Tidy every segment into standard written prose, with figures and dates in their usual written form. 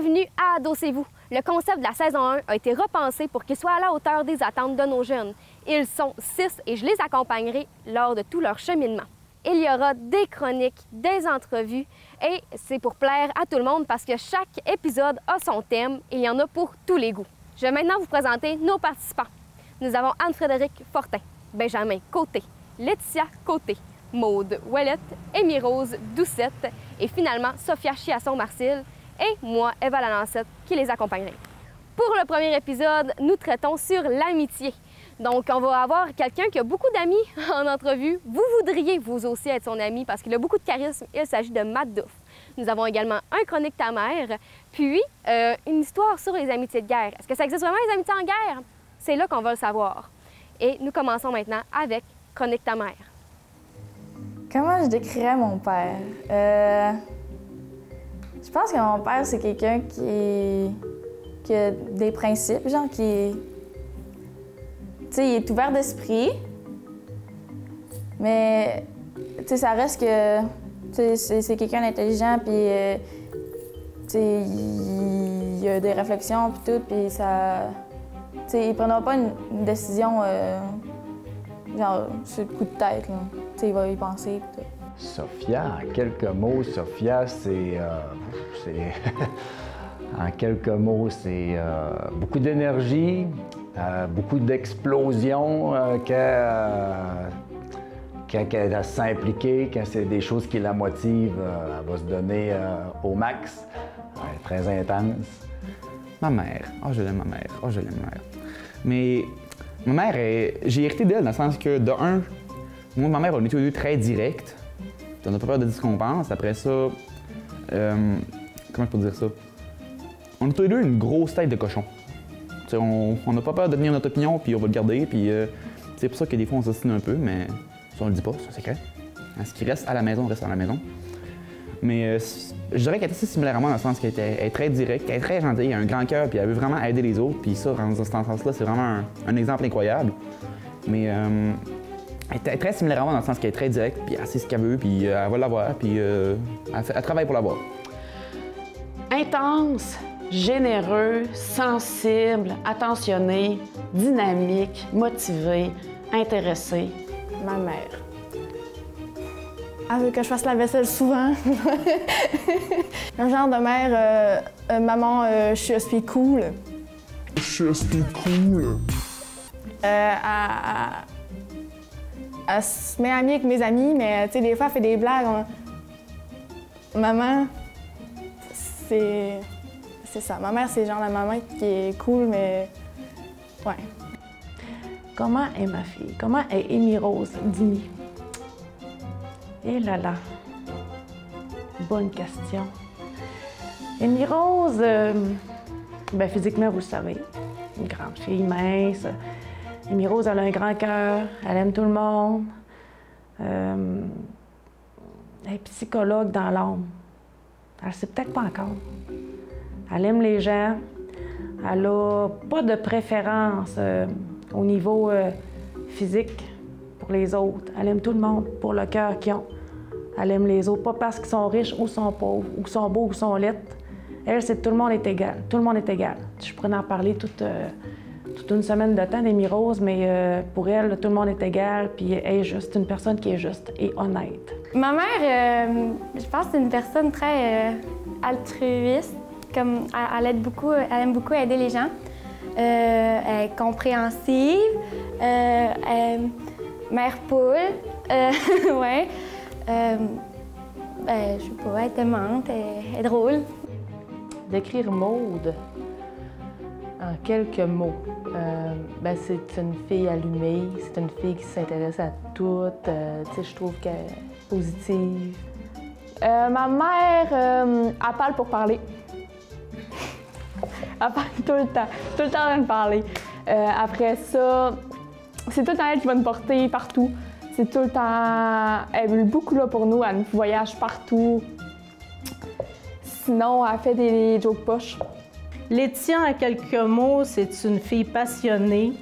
Bienvenue à Adossez-vous. Le concept de la saison 1 a été repensé pour qu'il soit à la hauteur des attentes de nos jeunes. Ils sont 6 et je les accompagnerai lors de tout leur cheminement. Il y aura des chroniques, des entrevues et c'est pour plaire à tout le monde parce que chaque épisode a son thème et il y en a pour tous les goûts. Je vais maintenant vous présenter nos participants. Nous avons Anne-Frédérique Fortin, Benjamin Côté, Laetitia Côté, Maude Ouellette, Amy Rose Doucette et finalement Sophia Chiasson-Marcil et moi, Eva Lalancette, qui les accompagnerai. Pour le premier épisode, nous traitons sur l'amitié. Donc, on va avoir quelqu'un qui a beaucoup d'amis en entrevue. Vous voudriez vous aussi être son ami parce qu'il a beaucoup de charisme. Il s'agit de Matt Duff. Nous avons également un chronique ta mère, puis une histoire sur les amitiés de guerre. Est-ce que ça existe vraiment les amitiés en guerre? C'est là qu'on va le savoir. Et nous commençons maintenant avec chronique ta mère. Comment je décrirais mon père? Je pense que mon père, c'est quelqu'un qui a des principes, genre qui... Tu sais, il est ouvert d'esprit, mais tu sais, ça reste que c'est quelqu'un d'intelligent, puis tu sais, il a des réflexions, puis tout, puis ça... Tu sais, il ne prendra pas une décision genre sur le coup de tête, là. Tu sais, il va y penser, puis tout. Sophia, en quelques mots, Sophia, c'est en quelques mots, c'est beaucoup d'énergie, beaucoup d'explosion quand elle s'impliquer, quand c'est des choses qui la motivent, elle va se donner au max. Elle est très intense. Ma mère. Oh, je l'aime, ma mère. Oh, je l'aime, ma mère. Mais ma mère, j'ai hérité d'elle dans le sens que, de un, moi et ma mère, on est tous les deux très directs. On n'a pas peur de dire ce qu'on pense. Après ça, comment je peux dire ça? On a tous les deux une grosse tête de cochon. T'sais, on n'a pas peur de tenir notre opinion, puis on va le garder. Puis c'est pour ça que des fois on s'ostine un peu, mais ça on le dit pas, c'est secret. Ce qui reste à la maison reste à la maison. Mais je dirais qu'elle est assez similaire à moi dans le sens qu'elle est très directe, qu'elle est très gentille, elle a un grand cœur, puis elle veut vraiment aider les autres. Puis ça, dans ce sens-là, c'est vraiment un exemple incroyable. Mais elle est très similaire à moi dans le sens qu'elle est très directe, puis elle sait ce qu'elle veut, puis elle va l'avoir, puis elle travaille pour l'avoir. Intense, généreux, sensible, attentionné, dynamique, motivé, intéressé. Ma mère. Elle veut que je fasse la vaisselle souvent. Un genre de mère, maman, je suis cool. Je suis cool. Elle se met amie avec mes amis, mais tu sais, des fois, elle fait des blagues. Maman, c'est ça. Ma mère, c'est genre la maman qui est cool, mais ouais. Comment est ma fille? Comment est Amy Rose Dini? Eh là là, bonne question. Amy Rose, ben physiquement, vous le savez, une grande fille mince. Amy Rose, elle a un grand cœur, elle aime tout le monde. Elle est psychologue dans l'âme. Elle ne sait peut-être pas encore. Elle aime les gens. Elle n'a pas de préférence au niveau physique pour les autres. Elle aime tout le monde pour le cœur qu'ils ont. Elle aime les autres, pas parce qu'ils sont riches ou sont pauvres, ou qu'ils sont beaux ou sont laids. Elle, c'est tout le monde est égal. Tout le monde est égal. Je pourrais en parler toute une semaine de temps d'Amy Rose, mais pour elle, tout le monde est égal, puis elle est juste, une personne qui est juste et honnête. Ma mère, je pense que c'est une personne très altruiste, comme elle aime beaucoup aider les gens. Elle est compréhensive, mère poule, ouais. Je sais pas, elle est aimante, elle est drôle. Décrire Maude en quelques mots, c'est une fille allumée, c'est une fille qui s'intéresse à tout, je trouve qu'elle est positive. Ma mère, elle parle pour parler. Elle parle tout le temps en train de parler. Après ça, c'est tout le temps elle qui va nous porter partout. C'est tout le temps... Elle est beaucoup là pour nous, elle nous voyage partout. Sinon, elle fait des jokes poches. Laetitia, en quelques mots, c'est une fille passionnée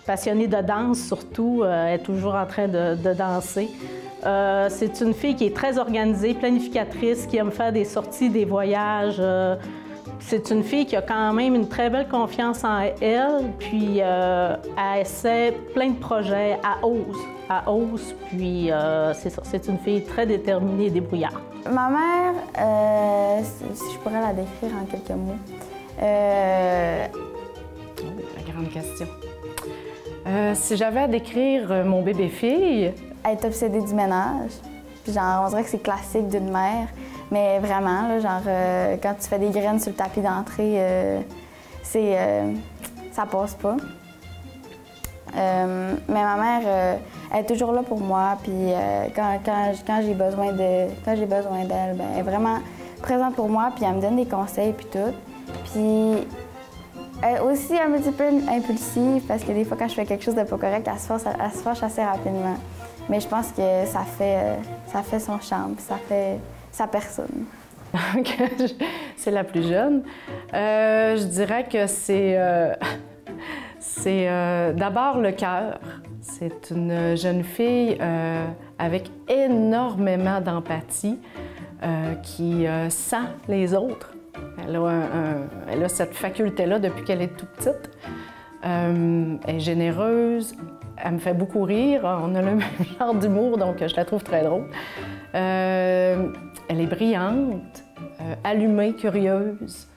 de danse surtout. Elle est toujours en train de danser. C'est une fille qui est très organisée, planificatrice, qui aime faire des sorties, des voyages. c'est une fille qui a quand même une très belle confiance en elle, puis elle essaie plein de projets, elle ose, puis c'est ça, c'est une fille très déterminée et débrouillarde. Ma mère, si je pourrais la décrire en quelques mots. La grande question. Si j'avais à décrire mon bébé-fille... Elle est obsédée du ménage. Puis genre, on dirait que c'est classique d'une mère. Mais vraiment, là, genre, quand tu fais des graines sur le tapis d'entrée, ça passe pas. Mais ma mère, elle est toujours là pour moi. Puis quand j'ai besoin d'elle, ben, elle est vraiment présente pour moi. Puis elle me donne des conseils, puis tout. Puis elle est aussi un petit peu impulsive parce que des fois, quand je fais quelque chose de pas correct, elle se fâche assez rapidement. Mais je pense que ça fait son charme, ça fait sa personne. C'est la plus jeune. Je dirais que c'est d'abord le cœur. C'est une jeune fille avec énormément d'empathie qui sent les autres. Elle a cette faculté-là depuis qu'elle est toute petite. Elle est généreuse, elle me fait beaucoup rire. On a le même genre d'humour, donc je la trouve très drôle. Elle est brillante, allumée, curieuse.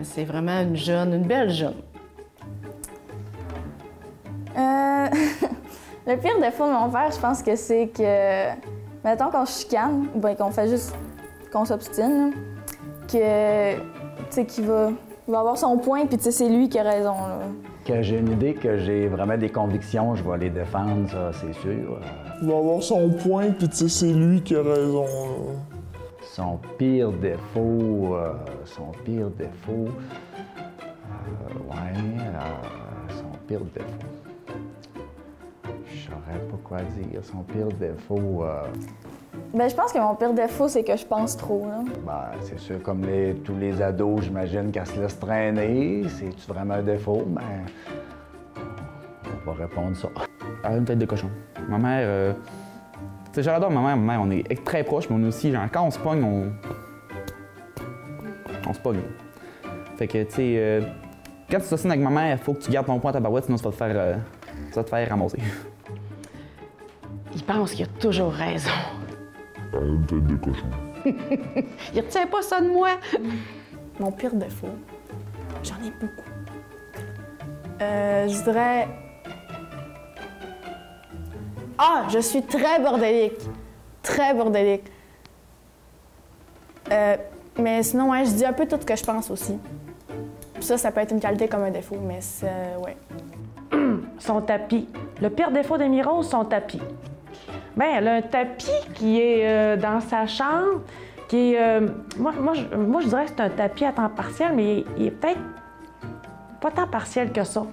C'est vraiment une belle jeune. Le pire défaut de mon père, je pense que c'est que, mettons qu'on se chicane, ben, qu'on fait juste, qu'on s'obstine, que, tu sais, qu'il va avoir son point, puis tu sais, c'est lui qui a raison, là. Que j'ai une idée, que j'ai vraiment des convictions, je vais les défendre, ça, c'est sûr. Il va avoir son point, puis tu sais, c'est lui qui a raison. Là. Son pire défaut, son pire défaut, je saurais pas quoi dire. Son pire défaut... Ben, je pense que mon pire défaut, c'est que je pense trop, là. Ben, c'est sûr, comme tous les ados, j'imagine qu'elle se laisse traîner. C'est-tu vraiment un défaut? Ben, on va répondre ça. Elle a une tête de cochon. Ma mère... tu sais, j'adore ma mère, on est très proches, mais on est aussi, genre, quand on se pogne, on se pogne. Fait que, tu sais, quand tu t'assines avec ma mère, il faut que tu gardes ton point à ta barouette, sinon ça va te faire ramasser. Il pense qu'il a toujours raison. Elle a une tête de cochon. Il retient pas ça de moi. Mon pire défaut, j'en ai beaucoup. Je dirais... Ah, je suis très bordélique. Très bordélique. Mais sinon, ouais, je dis un peu tout ce que je pense aussi. Puis ça peut être une qualité comme un défaut, mais c'est... ouais. Son tapis. Le pire défaut d'Amy Rose, son tapis. Bien, elle a un tapis qui est dans sa chambre, qui est... moi, je dirais que c'est un tapis à temps partiel, mais il est peut-être pas tant partiel que ça.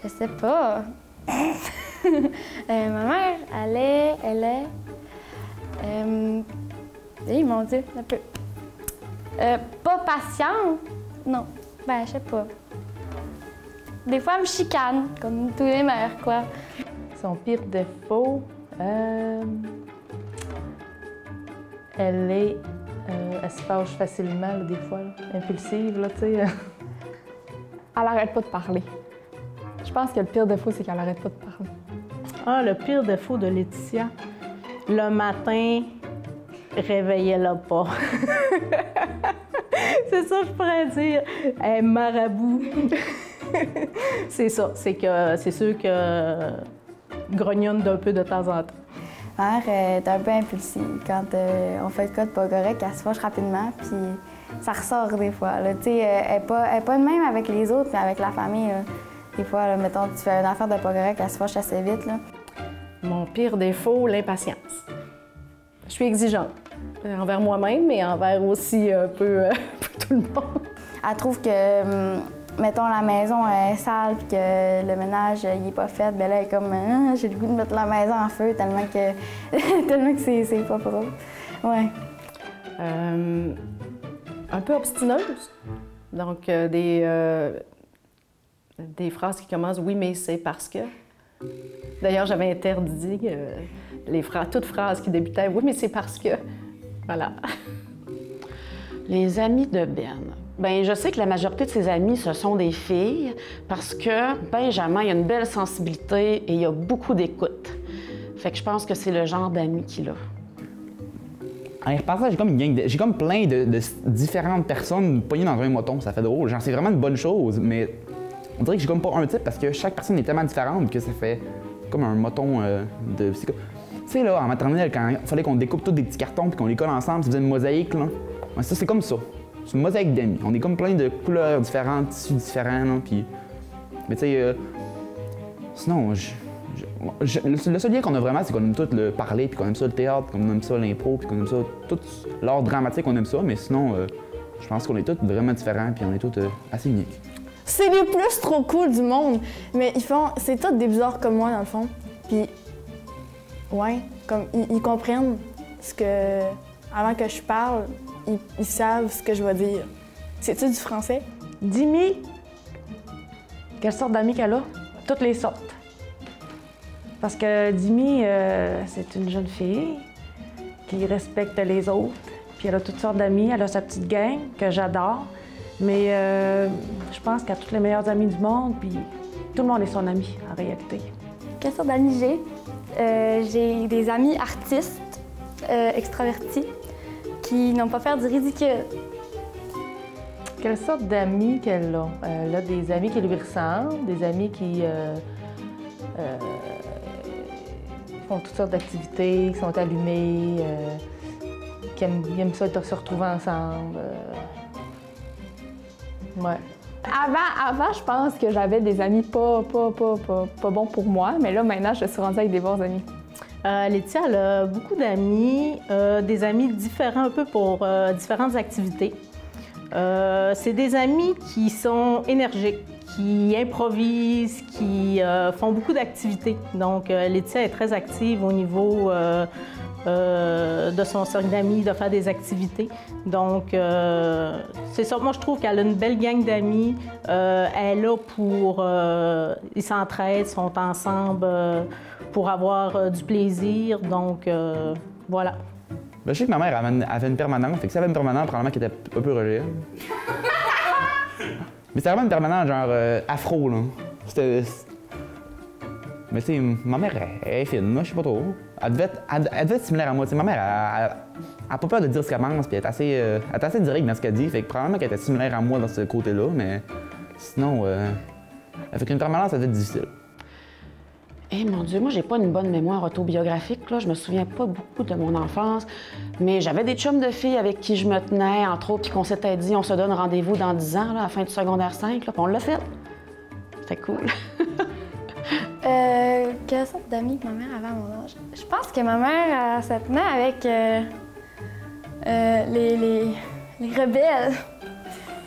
Je sais pas. Ma mère, elle est... mon Dieu, un peu... pas patiente? Non. Ben, je sais pas. Des fois, elle me chicane, comme tous les mères, quoi. Son pire défaut, elle se fâche facilement, là, des fois, là. Impulsive, là, tu sais. Elle arrête pas de parler. Je pense que le pire défaut, c'est qu'elle arrête pas de parler. Ah, le pire défaut de Laetitia, le matin, réveillez-la pas. C'est ça que je pourrais dire. Elle est marabout. C'est ça, c'est sûr que grognonne d'un peu de temps en temps. Ma mère est un peu impulsive. Quand on fait le cas de pas correct, elle se fâche rapidement, puis ça ressort des fois. Tu sais, elle n'est pas de même avec les autres, mais avec la famille. Là. Des fois, là, mettons, tu fais une affaire de pas correct, elle se fâche assez vite. Là. Mon pire défaut, l'impatience. Je suis exigeante. Envers moi-même, mais envers aussi un peu tout le monde. Elle trouve que, mettons, la maison est sale puis que le ménage n'est pas fait. Bien là, elle est comme, j'ai le goût de mettre la maison en feu tellement que c'est pas propre. Ouais. Un peu obstineuse. Donc, des phrases qui commencent « oui, mais c'est parce que ». D'ailleurs, j'avais interdit toute phrase qui débutait « Oui, mais c'est parce que... » Voilà. Les amis de Ben. Bien, je sais que la majorité de ses amis, ce sont des filles parce que Benjamin, il a une belle sensibilité et il a beaucoup d'écoute. Fait que je pense que c'est le genre d'amis qu'il a. En y repensant, j'ai comme plein de différentes personnes poignées dans un moton. Ça fait drôle. Genre, c'est vraiment une bonne chose, mais on dirait que j'ai comme pas un type parce que chaque personne est tellement différente que ça fait comme un moton de... Tu sais, là, en maternelle, quand il fallait qu'on découpe tous des petits cartons puis qu'on les colle ensemble, ça faisait une mosaïque, là. Ouais, ça, c'est comme ça. C'est une mosaïque d'amis. On est comme plein de couleurs différentes, tissus différents, là, puis... Mais tu sais, sinon, le seul lien qu'on a vraiment, c'est qu'on aime tout le parler, puis qu'on aime ça le théâtre, qu'on aime ça l'impro, puis qu'on aime ça tout l'art dramatique, on aime ça, mais sinon, je pense qu'on est tous vraiment différents, puis on est tous assez uniques. C'est les plus trop cool du monde, mais c'est tous des bizarres comme moi, dans le fond. Puis, ouais, comme ils comprennent ce que... Avant que je parle, ils savent ce que je vais dire. C'est-tu du français? Dimi, quelle sorte d'amis qu'elle a? Toutes les sortes. Parce que Dimi, c'est une jeune fille qui respecte les autres, puis elle a toutes sortes d'amis. Elle a sa petite gang que j'adore, mais je pense qu'elle a tous les meilleurs amis du monde, puis tout le monde est son ami, en réalité. Quelle sorte d'amis j'ai? J'ai des amis artistes, extravertis, qui n'ont pas peur du ridicule. Quelle sorte d'amis qu'elle a? Elle a des amis qui lui ressemblent, des amis qui font toutes sortes d'activités, qui sont allumés, qui aiment ça se retrouver ensemble. Ouais. Avant, je pense que j'avais des amis pas bons pour moi, mais là, maintenant, je suis rendue avec des bons amis. Laetitia, elle a beaucoup d'amis, des amis différents un peu pour différentes activités. C'est des amis qui sont énergiques, qui improvisent, qui font beaucoup d'activités. Donc, Laetitia est très active au niveau de son cercle d'amis, de faire des activités. Donc, c'est ça. Moi, je trouve qu'elle a une belle gang d'amis. Elle est là pour... ils s'entraident, sont ensemble pour avoir du plaisir. Donc, voilà. Ben, je sais que ma mère avait une permanente, fait que si elle avait une permanente, probablement qu'elle était un peu rejet. Mais c'était vraiment une permanente genre afro, là. Mais tu sais, ma mère, elle est fine, là, je sais pas trop. Elle devait être similaire à moi. T'sais, ma mère, elle a pas peur de dire ce qu'elle pense, puis elle est assez directe dans ce qu'elle dit. Fait que probablement qu'elle était similaire à moi dans ce côté-là, mais sinon, fait qu'une permanence, ça devait être difficile. Eh mon Dieu, moi, j'ai pas une bonne mémoire autobiographique, là. Je me souviens pas beaucoup de mon enfance, mais j'avais des chums de filles avec qui je me tenais, entre autres, puis qu'on s'était dit, on se donne rendez-vous dans 10 ans, là, à la fin du secondaire 5, là, puis on l'a fait. C'était cool. Quelle sorte d'amis que ma mère avait à mon âge? Je pense que ma mère, elle se tenait avec les rebelles.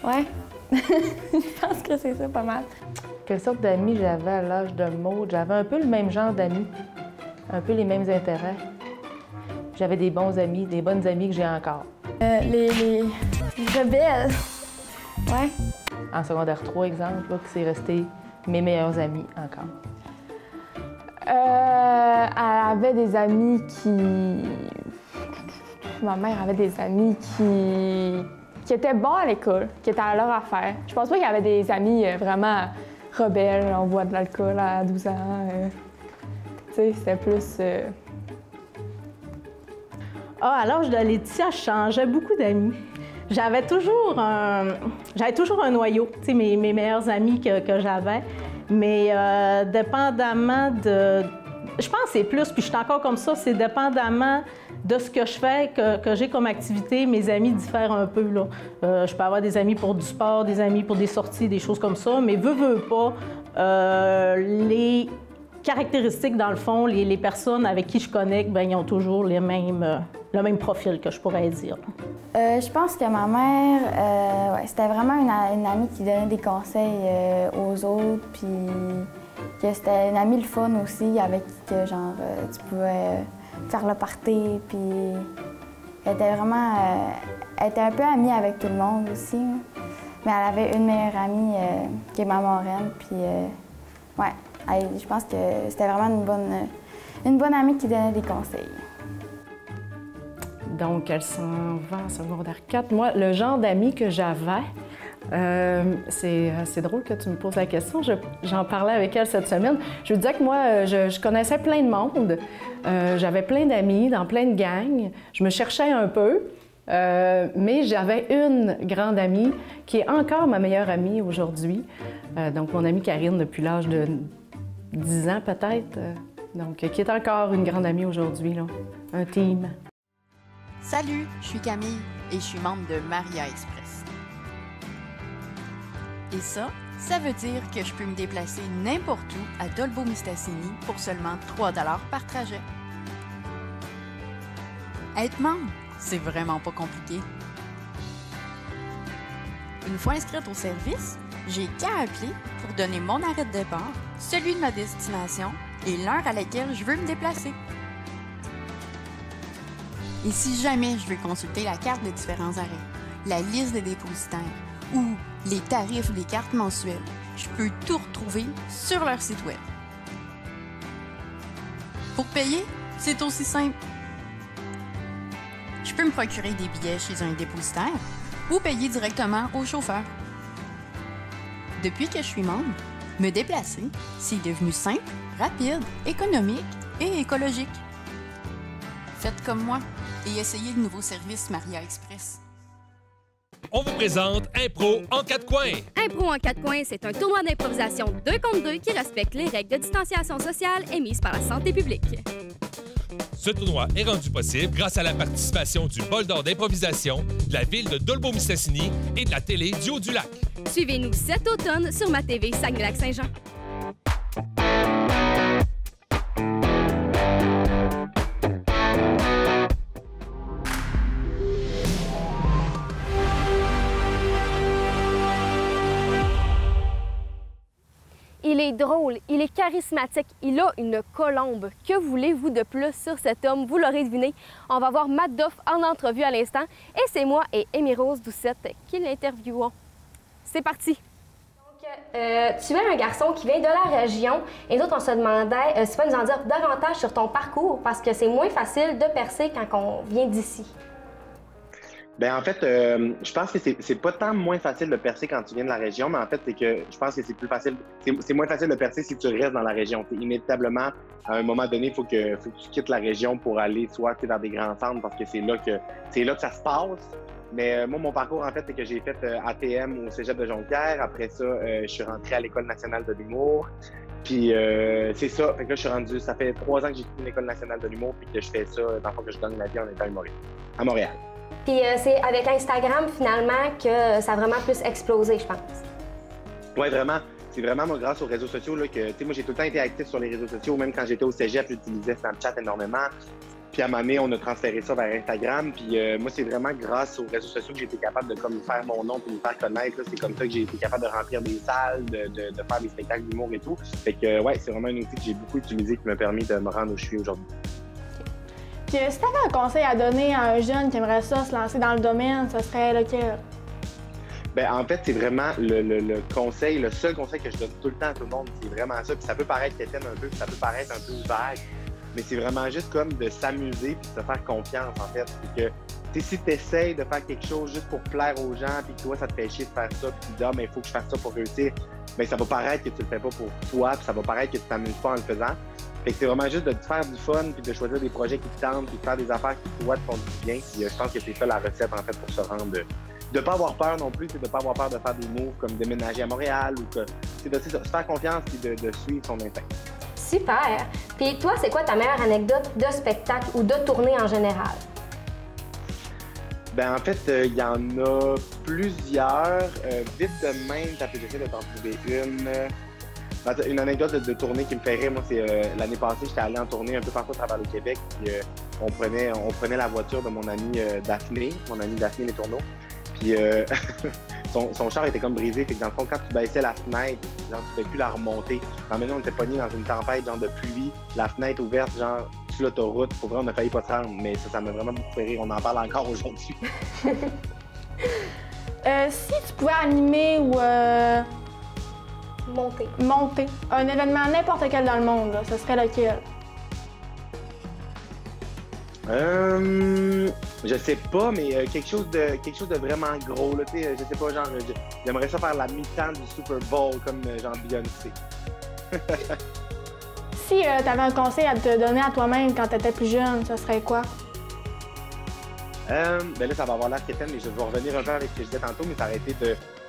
Ouais. Je pense que c'est ça, pas mal. Quelle sorte d'amis j'avais à l'âge de Maud? J'avais un peu le même genre d'amis, un peu les mêmes intérêts. J'avais des bons amis, des bonnes amies que j'ai encore. Les rebelles. Ouais. En secondaire 3, exemple, là, qui c'est resté mes meilleurs amis encore. Elle avait des amis qui... Ma mère avait des amis qui étaient bons à l'école, qui étaient à leur affaire. Je pense pas qu'il y avait des amis vraiment rebelles, on boit de l'alcool à 12 ans. Tu sais, c'était plus... À l'âge de Laetitia, je changeais beaucoup d'amis. J'avais toujours un noyau, tu sais, mes meilleurs amis que j'avais. Mais dépendamment de... Je pense que c'est plus, puis je suis encore comme ça, c'est dépendamment de ce que je fais, que j'ai comme activité, mes amis diffèrent un peu, là. Je peux avoir des amis pour du sport, des amis pour des sorties, des choses comme ça, mais veux pas, les caractéristiques, dans le fond, les personnes avec qui je connecte, bien, ils ont toujours le même profil, que je pourrais dire. Je pense que ma mère, c'était vraiment une amie qui donnait des conseils aux autres, puis que c'était une amie le fun aussi, avec qui que, genre, tu pouvais faire le party, puis elle était vraiment... elle était un peu amie avec tout le monde aussi, hein. Mais elle avait une meilleure amie qui est ma marraine, puis ouais, Je pense que c'était vraiment une bonne amie qui donnait des conseils. Donc, elle s'en va en secondaire 4. Moi, le genre d'amis que j'avais, c'est drôle que tu me poses la question. J'en parlais avec elle cette semaine. Je lui disais que moi, je connaissais plein de monde. J'avais plein d'amis dans plein de gangs. Je me cherchais un peu, mais j'avais une grande amie qui est encore ma meilleure amie aujourd'hui. Donc, mon amie Karine, depuis l'âge de 10 ans peut-être. Donc, qui est encore une grande amie aujourd'hui, là. Un team. Salut, je suis Camille et je suis membre de Maria Express. Et ça veut dire que je peux me déplacer n'importe où à Dolbeau-Mistassini pour seulement 3 $ par trajet. Être membre, c'est vraiment pas compliqué. Une fois inscrite au service, j'ai qu'à appeler pour donner mon arrêt de départ, celui de ma destination et l'heure à laquelle je veux me déplacer. Et si jamais je veux consulter la carte des différents arrêts, la liste des dépositaires ou les tarifs des cartes mensuelles, je peux tout retrouver sur leur site web. Pour payer, c'est aussi simple. Je peux me procurer des billets chez un dépositaire ou payer directement au chauffeur. Depuis que je suis membre, me déplacer, c'est devenu simple, rapide, économique et écologique. Faites comme moi et essayez le nouveau service Maria Express. On vous présente Impro en 4 coins. Impro en 4 coins, c'est un tournoi d'improvisation 2 contre 2 qui respecte les règles de distanciation sociale émises par la santé publique. Ce tournoi est rendu possible grâce à la participation du Bol d'or d'improvisation, de la ville de Dolbeau-Mistassini et de la télé du Haut-du-Lac. Suivez-nous cet automne sur ma TV Saguenay-Lac-Saint-Jean. Il est drôle, il est charismatique, il a une colombe. Que voulez-vous de plus sur cet homme? Vous l'aurez deviné. On va voir Matt Doff en entrevue à l'instant. Et c'est moi et Émy-Rose Doucette qui l'interviewons. C'est parti! Donc, tu es un garçon qui vient de la région. Et nous autres, on se demandait si tu peux nous en dire davantage sur ton parcours parce que c'est moins facile de percer quand on vient d'ici. Bien, en fait, je pense que c'est pas tant moins facile de percer quand tu viens de la région, mais en fait, c'est que je pense que c'est plus facile, c'est moins facile de percer si tu restes dans la région. Inévitablement, à un moment donné, il faut que tu quittes la région pour aller soit dans des grands centres parce que c'est là que ça se passe. Mais moi, mon parcours, en fait, c'est que j'ai fait ATM au Cégep de Jonquière. Après ça, je suis rentré à l'École nationale de l'humour. Puis c'est ça. Fait que là, je suis rendu, ça fait 3 ans que j'ai quitté l'École nationale de l'humour puis que je fais ça dans le fond que je gagne ma vie en étant humoriste à Montréal. Puis c'est avec Instagram, finalement, que ça a vraiment plus explosé, je pense. Oui, vraiment. C'est vraiment moi, grâce aux réseaux sociaux là, que, tu sais, moi, j'ai tout le temps été actif sur les réseaux sociaux. Même quand j'étais au cégep, j'utilisais Snapchat énormément. Puis à un moment donné, on a transféré ça vers Instagram. Puis moi, c'est vraiment grâce aux réseaux sociaux que j'ai été capable de comme, faire mon nom et me faire connaître. C'est comme ça que j'ai été capable de remplir des salles, de faire des spectacles d'humour et tout. Fait que, ouais, c'est vraiment un outil que j'ai beaucoup utilisé qui m'a permis de me rendre où je suis aujourd'hui. Puis si tu avais un conseil à donner à un jeune qui aimerait ça se lancer dans le domaine, ce serait lequel? Bien, en fait, c'est vraiment le conseil, le seul conseil que je donne tout le temps à tout le monde, c'est vraiment ça. Puis ça peut paraître quétaine un peu, puis ça peut paraître un peu vague, mais c'est vraiment juste comme de s'amuser puis de se faire confiance, en fait. C'est que si tu essaies de faire quelque chose juste pour plaire aux gens, puis que toi, ça te fait chier de faire ça, puis tu dis « Ah, mais il faut que je fasse ça pour réussir », bien, ça va paraître que tu le fais pas pour toi, puis ça va paraître que tu t'amuses pas en le faisant. Fait que c'est vraiment juste de te faire du fun, puis de choisir des projets qui te tentent, puis de faire des affaires qui, toi, te font du bien. Puis je pense que c'est ça la recette, en fait, pour se rendre. De pas avoir peur non plus, c'est de pas avoir peur de faire des moves comme déménager à Montréal ou que, de se faire confiance puis de suivre son instinct. Super! Puis toi, c'est quoi ta meilleure anecdote de spectacle ou de tournée en général? Ben en fait, il y en a plusieurs. Vite de même, j'essaie de t'en trouver une. Une anecdote de tournée qui me fait rire, moi, c'est l'année passée, j'étais allé en tournée un peu partout à travers le Québec. Puis, on prenait la voiture de mon amie Daphné Les Tourneaux. Puis son char était comme brisé. Fait que dans le fond, quand tu baissais la fenêtre, genre, tu ne pouvais plus la remonter. Maintenant, on était pognés dans une tempête genre de pluie, la fenêtre ouverte, genre sur l'autoroute. Pour vrai, on a failli pas se rendre, mais ça m'a vraiment beaucoup fait rire. On en parle encore aujourd'hui. Si tu pouvais animer ou Monter. Monter. Un événement n'importe quel dans le monde, là, ce serait lequel? Je sais pas, mais quelque chose de vraiment gros, là, tu sais, je sais pas, genre, j'aimerais ça faire la mi-temps du Super Bowl, comme genre Beyoncé. Si tu avais un conseil à te donner à toi-même quand tu étais plus jeune, ce serait quoi? Ben là, ça va avoir l'air quétaine, mais je vais revenir un peu avec ce que je disais tantôt, mais ça aurait été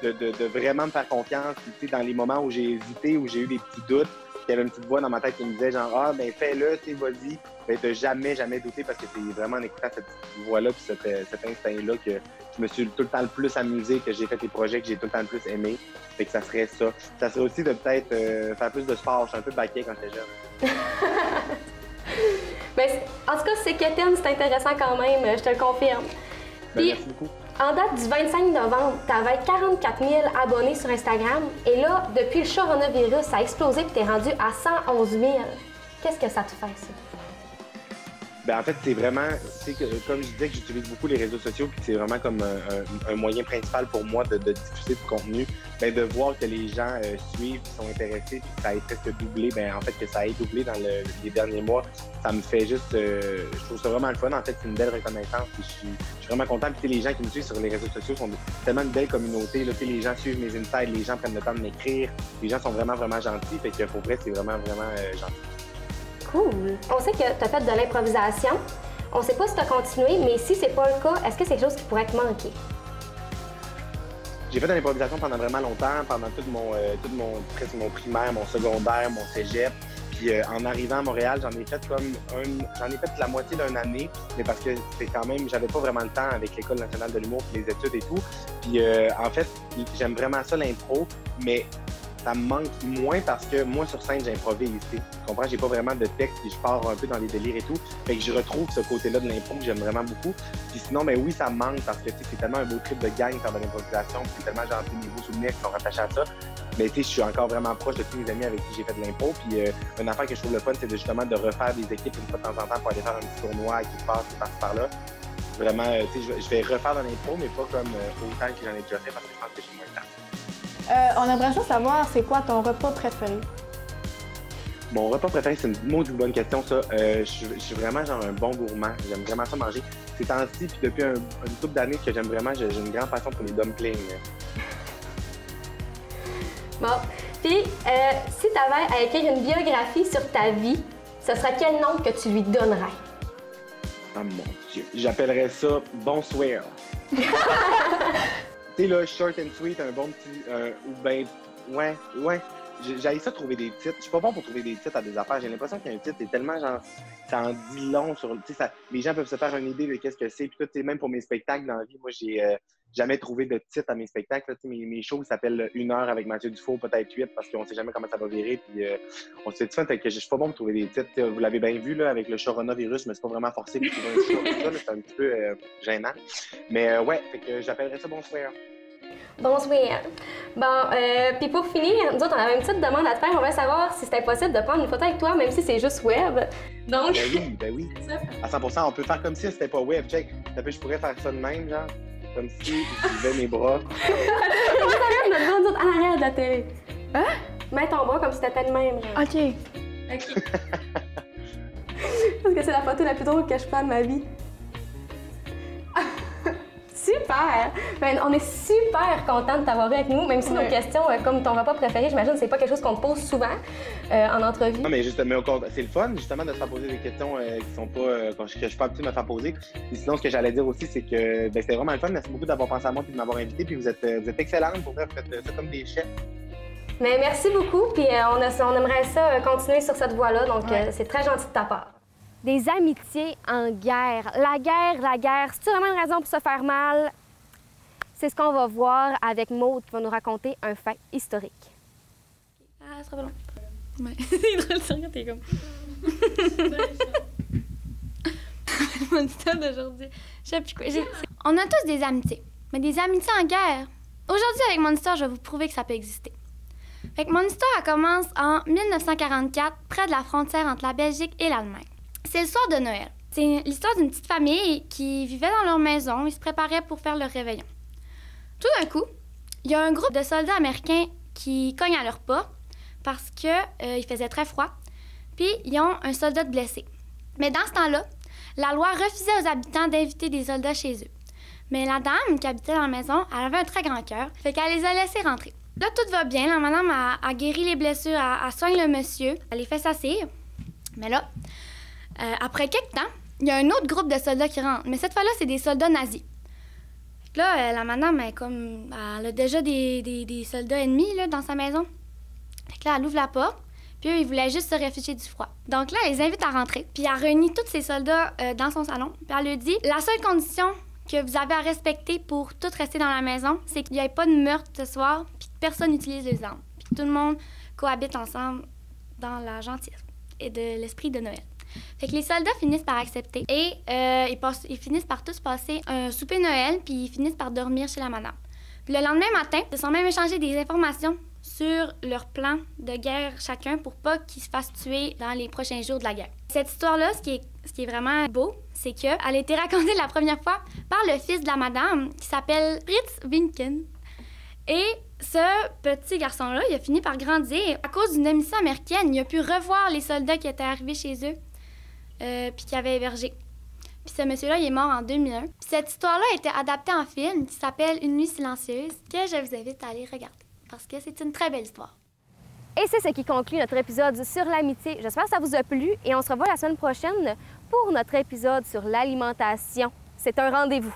de vraiment me faire confiance, tu sais, dans les moments où j'ai hésité, où j'ai eu des petits doutes, il y avait une petite voix dans ma tête qui me disait genre « Ah, ben fais-le, tu sais, vas-y », ben de jamais douter parce que c'est vraiment en écoutant cette petite voix-là puis cet instinct-là que je me suis tout le temps le plus amusé, que j'ai fait les projets que j'ai tout le temps le plus aimé. Fait que ça serait ça. Ça serait aussi de peut-être faire plus de sport. Je suis un peu baquet quand j'étais jeune. Ben, en tout cas, c'est quétaine, c'est intéressant quand même, je te le confirme. Ben, merci beaucoup. En date du 25 novembre, tu avais 44 000 abonnés sur Instagram. Et là, depuis le coronavirus, ça a explosé et tu es rendu à 111 000. Qu'est-ce que ça te fait, ça? Ben en fait, c'est vraiment, comme je disais, que j'utilise beaucoup les réseaux sociaux, puis c'est vraiment comme un moyen principal pour moi de diffuser du contenu. Ben, de voir que les gens suivent, qui sont intéressés, puis que ça ait presque doublé, ben en fait que ça ait doublé dans les derniers mois, ça me fait juste, je trouve ça vraiment le fun. En fait, c'est une belle reconnaissance. Puis je suis vraiment content. Puis les gens qui me suivent sur les réseaux sociaux sont tellement une belle communauté. Là, les gens suivent mes insights, les gens prennent le temps de m'écrire, les gens sont vraiment gentils. Fait que pour vrai, c'est vraiment gentil. Cool. On sait que tu as fait de l'improvisation. On sait pas si tu as continué, mais si c'est pas le cas, est-ce que c'est quelque chose qui pourrait te manquer? J'ai fait de l'improvisation pendant vraiment longtemps, pendant presque mon primaire, mon secondaire, mon cégep. Puis en arrivant à Montréal, j'en ai fait la moitié d'une année, mais parce que c'est quand même, j'avais pas vraiment le temps avec l'École nationale de l'humour, les études et tout. Puis en fait, j'aime vraiment ça l'impro, mais ça me manque moins parce que moi, sur scène, j'improvise. Tu comprends? J'ai pas vraiment de texte puis je pars un peu dans les délires et tout. Fait que je retrouve ce côté-là de l'impro que j'aime vraiment beaucoup. Puis sinon, ben oui, ça me manque parce que c'est tellement un beau trip de gang faire de l'improvisation. Puis c'est tellement gentil, des beaux souvenirs qui sont rattachés à ça. Mais tu sais, je suis encore vraiment proche de tous mes amis avec qui j'ai fait de l'impro. Puis une affaire que je trouve le fun, c'est justement de refaire des équipes une fois de temps en temps pour aller faire un petit tournoi qui passe par-ci par-là. Vraiment, tu sais, je vais refaire dans l'impro, mais pas comme autant que j'en ai déjà fait parce que je pense que j'ai moins de temps. On aimerait ça savoir, c'est quoi ton repas préféré? Mon repas préféré, c'est une maudite bonne question, ça. Je suis vraiment genre un bon gourmand. J'aime vraiment ça manger. Ces temps-ci, puis depuis une couple d'années que j'aime vraiment, j'ai une grande passion pour les dumplings. Bon. Puis, si tu avais à écrire une biographie sur ta vie, ce serait quel nom que tu lui donnerais? Oh mon Dieu. J'appellerais ça Bonsoir. Tu sais, là, short and sweet, un bon petit. Ou ben. Ouais. J'ai ça trouver des titres. Je suis pas bon pour trouver des titres à des affaires. J'ai l'impression qu'un titre est tellement genre. Ça en dit long sur. Tu sais, les gens peuvent se faire une idée de qu'est-ce que c'est. Puis tout, même pour mes spectacles dans la vie, moi, j'ai jamais trouvé de titre à mes spectacles. Mes shows s'appellent 1 heure avec Mathieu Dufault, peut-être 8, parce qu'on sait jamais comment ça va virer. Puis on se fait du fun. Fait que je suis pas bon pour trouver des titres. Vous l'avez bien vu, là, avec le coronavirus, mais c'est pas vraiment forcé pour trouver un titre. C'est un petit peu gênant. Mais ouais, fait que j'appellerais ça Bonsoir. Bonsoir. Bon, puis pour finir, nous autres, on avait une petite demande à te faire. On veut savoir si c'était possible de prendre une photo avec toi, même si c'est juste web. Donc... Ben oui. À 100%, on peut faire comme si c'était pas web. Check. Je pourrais faire ça de même, genre. Comme si je levais mes bras. Comment ça vient de notre nous autres en arrière de la télé? Hein? Mets ton bras comme si t'étais de même, genre. OK. Parce que c'est la photo la plus drôle que je fais de ma vie. Super! Ben, on est super contents de t'avoir eu avec nous, même si nos questions, comme ton repas préféré, j'imagine que c'est pas quelque chose qu'on te pose souvent en entrevue. Non, mais justement, c'est le fun, justement, de se faire poser des questions qui sont pas, que je suis pas habitué de me faire poser. Et sinon, ce que j'allais dire aussi, c'est que ben, c'était vraiment le fun. Merci beaucoup d'avoir pensé à moi et de m'avoir invité. Puis vous êtes excellente, pour vrai, vous faites ça comme des chefs. Mais merci beaucoup, puis on aimerait ça continuer sur cette voie-là, donc c'est très gentil de ta part. Des amitiés en guerre. La guerre, c'est vraiment une raison pour se faire mal? C'est ce qu'on va voir avec Maude qui va nous raconter un fait historique. Ah, ça sera pas long. Ouais. C'est drôle, ça, quand t'es comme... Mon histoire d'aujourd'hui. Je sais plus quoi. On a tous des amitiés, mais des amitiés en guerre. Aujourd'hui, avec mon histoire, je vais vous prouver que ça peut exister. Fait que mon histoire, elle commence en 1944, près de la frontière entre la Belgique et l'Allemagne. C'est le soir de Noël. C'est l'histoire d'une petite famille qui vivait dans leur maison et se préparait pour faire leur réveillon. Tout d'un coup, il y a un groupe de soldats américains qui cognent à leur pas parce qu'il faisait très froid. Puis, ils ont un soldat de blessé. Mais dans ce temps-là, la loi refusait aux habitants d'inviter des soldats chez eux. Mais la dame qui habitait dans la maison, elle avait un très grand cœur, fait qu'elle les a laissés rentrer. Là, tout va bien. La madame a guéri les blessures, elle soigne le monsieur, elle les fait s'asseoir. Mais là, après quelques temps, il y a un autre groupe de soldats qui rentre. Mais cette fois-là, c'est des soldats nazis. Là, la madame, elle a déjà des soldats ennemis là, dans sa maison. Fait que là, elle ouvre la porte, puis eux, ils voulaient juste se réfugier du froid. Donc là, elle les invite à rentrer, puis elle réunit tous ses soldats dans son salon, puis elle leur dit « La seule condition que vous avez à respecter pour tous rester dans la maison, c'est qu'il n'y ait pas de meurtre ce soir, puis que personne n'utilise les armes, puis que tout le monde cohabite ensemble dans la gentillesse et de l'esprit de Noël. » Fait que les soldats finissent par accepter et ils finissent par tous passer un souper Noël, puis ils finissent par dormir chez la madame. Puis le lendemain matin, ils se sont même échangés des informations sur leur plan de guerre chacun pour pas qu'ils se fassent tuer dans les prochains jours de la guerre. Cette histoire-là, ce qui est vraiment beau, c'est qu'elle a été racontée la première fois par le fils de la madame qui s'appelle Fritz Winken. Et ce petit garçon-là, il a fini par grandir. À cause d'une émission américaine, il a pu revoir les soldats qui étaient arrivés chez eux puis qui avaient hébergé. Puis ce monsieur-là, il est mort en 2001. Puis cette histoire-là a été adaptée en film qui s'appelle Une nuit silencieuse, que je vous invite à aller regarder parce que c'est une très belle histoire. Et c'est ce qui conclut notre épisode sur l'amitié. J'espère que ça vous a plu et on se revoit la semaine prochaine pour notre épisode sur l'alimentation. C'est un rendez-vous.